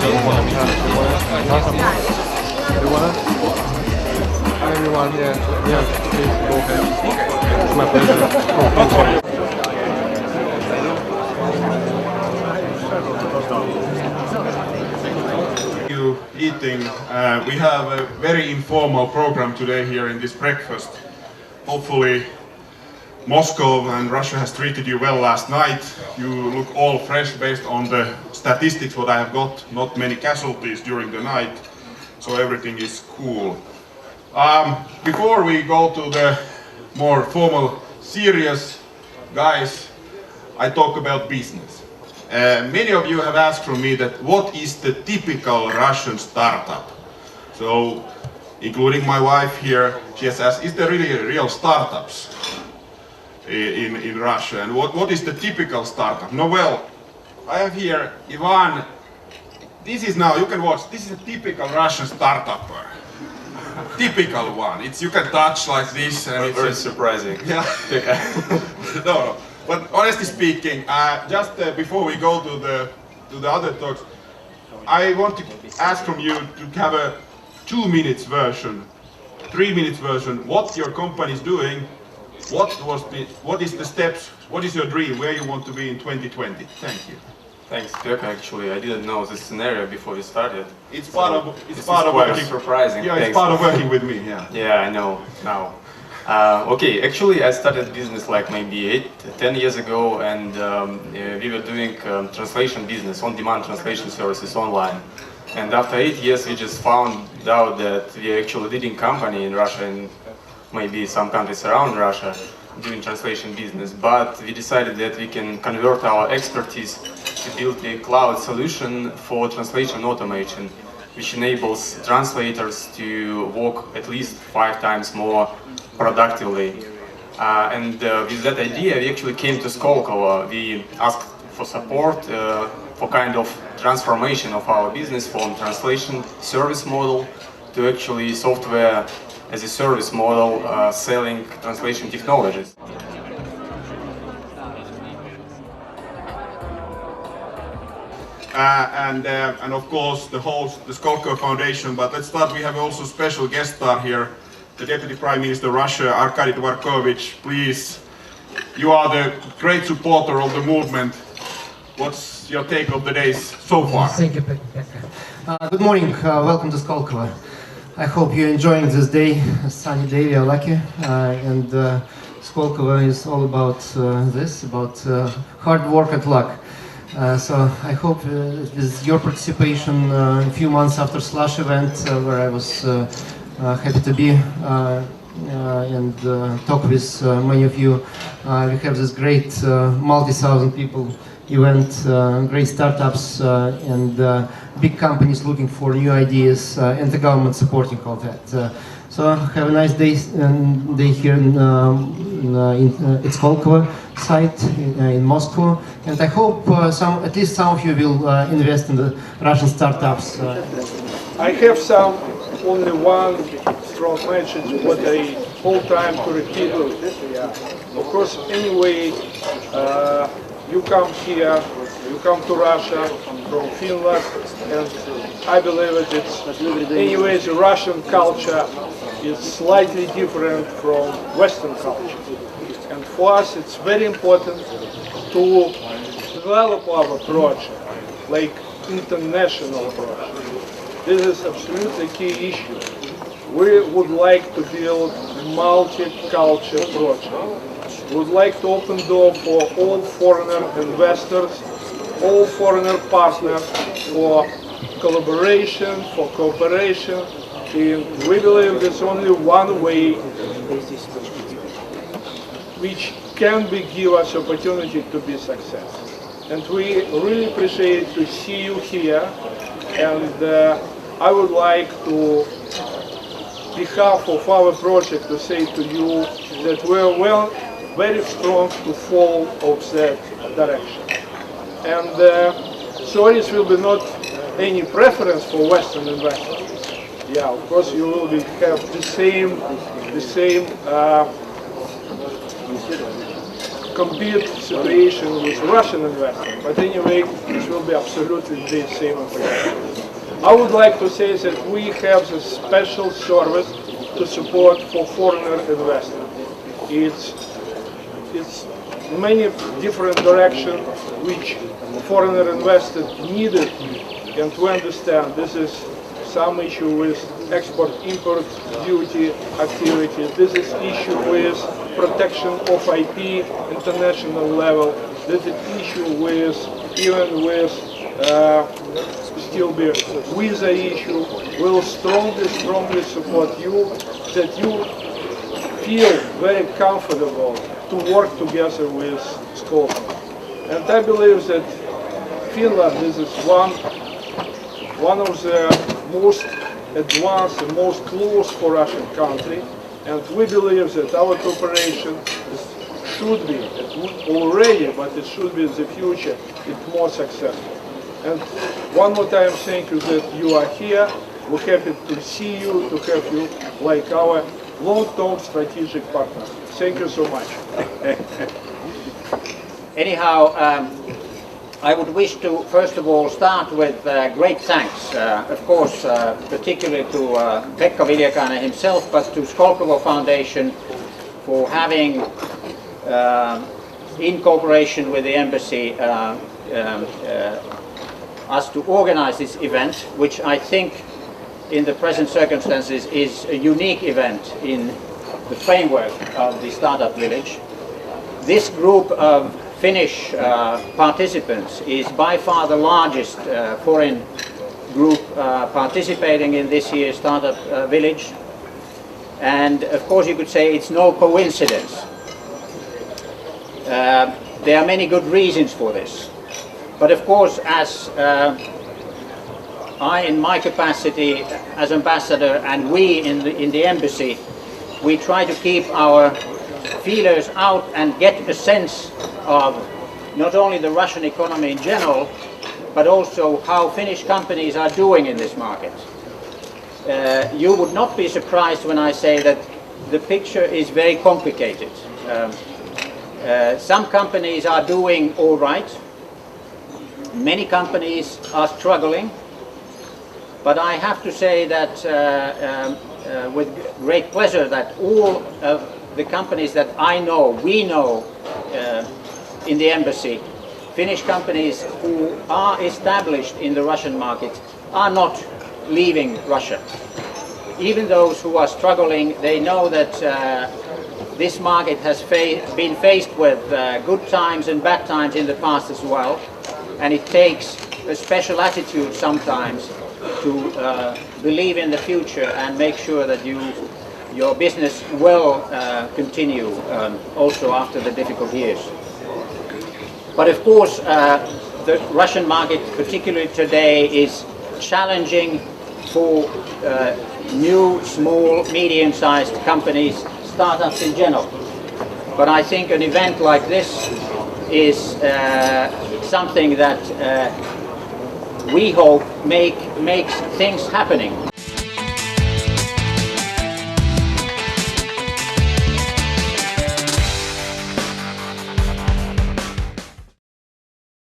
Everyone, yeah, please go ahead. It's my pleasure. You eating. We have a very informal program today here in this breakfast. Hopefully Moscow and Russia has treated you well last night. You look all fresh based on the statistics what I have got. Not many casualties during the night, so everything is cool. Before we go to the more formal, serious guys, I talk about business. Many of you have asked from me that what is the typical Russian startup? So, including my wife here, she has asked, is there really real startups in Russia? And what is the typical startup? No, well, I have here Ivan. This is now, you can watch, this is a typical Russian startup. Typical one. It's you can touch like this, and it's very surprising. Yeah. No. But honestly speaking, just before we go to the other talks, I want to ask from you to have a 2 minutes version, 3 minutes version. What your company is doing, what is the steps, what is your dream, where you want to be in 2020. Thank you. Thanks, Pekka. Actually, I didn't know this scenario before we started. It's part of working. Surprising. Yeah, Thanks. It's part of working with me. Yeah. Yeah, I know now. Okay, actually, I started business like maybe 10 years ago, and we were doing translation business, on-demand translation services online. And after 8 years, we just found out that we are actually leading company in Russia and maybe some countries around Russia doing translation business. But we decided that we can convert our expertise to build a cloud solution for translation automation, which enables translators to work at least 5 times more productively. With that idea, we actually came to Skолково. We asked for support for kind of transformation of our business from translation service model to actually software as a service model selling translation technologies. And of course the host, the Skолkovо Foundation. But let's start. We have also special guest star here, the Deputy Prime Minister of Russia, Arkadий Dvorkovich. Please, you are the great supporter of the movement. What's your take of the days so far? Thank you, Pekka. Good morning. Welcome to Skолково. I hope you're enjoying this day. A sunny day. We are lucky, and Skолково is all about this, about hard work and luck. So I hope with your participation a few months after Slush event, where I was happy to be and talk with many of you, we have this great multi-thousand people event, great startups and big companies looking for new ideas and the government supporting all that. So have a nice day here at Skолково site in Moscow, and I hope at least some of you will invest in the Russian startups. I have only one strong message what I whole time to repeat. Of course, anyway, you come here, you come to Russia from Finland, and I believe it's anyway the Russian culture is slightly different from Western culture. And for us it's very important to develop our project like international project. This is absolutely key issue. We would like to build multi-culture project. We would like to open door for all foreigner investors, all foreigner partners for collaboration, for cooperation. And we believe there's only one way which can give us opportunity to be successful. And we really appreciate to see you here. And I would like to, on behalf of our project, to say to you that we are very strong to follow of that direction. And so it will be not any preference for Western investors. Yeah, of course you will have the same compete situation with Russian investors. But anyway, this will be absolutely the same application. I would like to say that we have a special service to support for foreigner investors. It's many different directions which foreigner investors needed, and to understand this is some issue with export-import duty activity. This is issue with protection of IP international level. This is issue with even with still be visa issue. Will strongly support you that you feel very comfortable to work together with Skopje. And I believe that Finland is one of the most advanced and most close for Russian country, and we believe that our cooperation should be already, but it should be in the future, more successful. And one more time, thank you that you are here. We're happy to see you, to have you like our long-term strategic partner. Thank you so much. Anyhow, I would wish to first of all start with great thanks, of course, particularly to Pekka Vильякайnen himself, but to Skолково Foundation for having, in cooperation with the embassy, us to organize this event, which I think in the present circumstances is a unique event in the framework of the Startup Village. This group of Finnish participants is by far the largest foreign group participating in this year's Startup Village, and of course you could say it's no coincidence. There are many good reasons for this, but of course as I in my capacity as ambassador and we in the embassy, we try to keep our feelers out and get a sense of not only the Russian economy in general, but also how Finnish companies are doing in this market. You would not be surprised when I say that the picture is very complicated. Some companies are doing all right. Many companies are struggling. But I have to say that with great pleasure that all of the companies that we know in the embassy, Finnish companies who are established in the Russian market are not leaving Russia. Even those who are struggling, they know that this market has been faced with good times and bad times in the past as well, and it takes a special attitude sometimes to believe in the future and make sure that your business will continue also after the difficult years. But of course, the Russian market, particularly today, is challenging for new, small, medium-sized companies, startups in general. But I think an event like this is something that we hope makes things happening.